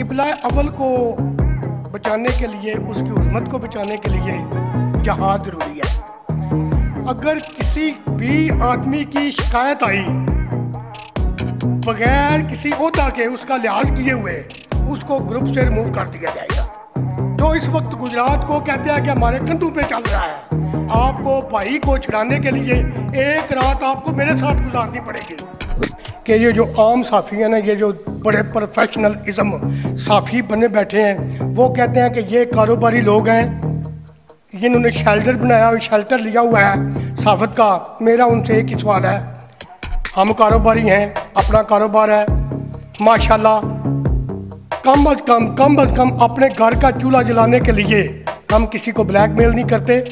किबला अव्वल को बचाने के लिए, उसकी उम्मत को बचाने के लिए जहाद ज़रूरी है। अगर किसी भी आदमी की शिकायत आई बगैर किसी ओहदा के, उसका लिहाज किए हुए, उसको ग्रुप से रिमूव कर दिया जाएगा। जो इस वक्त गुजरात को कहते हैं कि हमारे कंधों पे चल रहा है, आपको भाई को छुड़ाने के लिए एक रात आपको मेरे साथ गुजारनी पड़ेगी। कि ये जो आम साफ़ी हैं ना, ये जो बड़े प्रोफेशनल इज़म साफ़ी बने बैठे हैं, वो कहते हैं कि ये कारोबारी लोग हैं जिन्होंने शेल्टर बनाया हुआ, शेल्टर लिया हुआ है साफ़त का। मेरा उनसे एक ही सवाल है, हम कारोबारी हैं, अपना कारोबार है माशाल्लाह, कम अज़ कम अपने घर का चूल्हा जलाने के लिए हम किसी को ब्लैकमेल नहीं करते।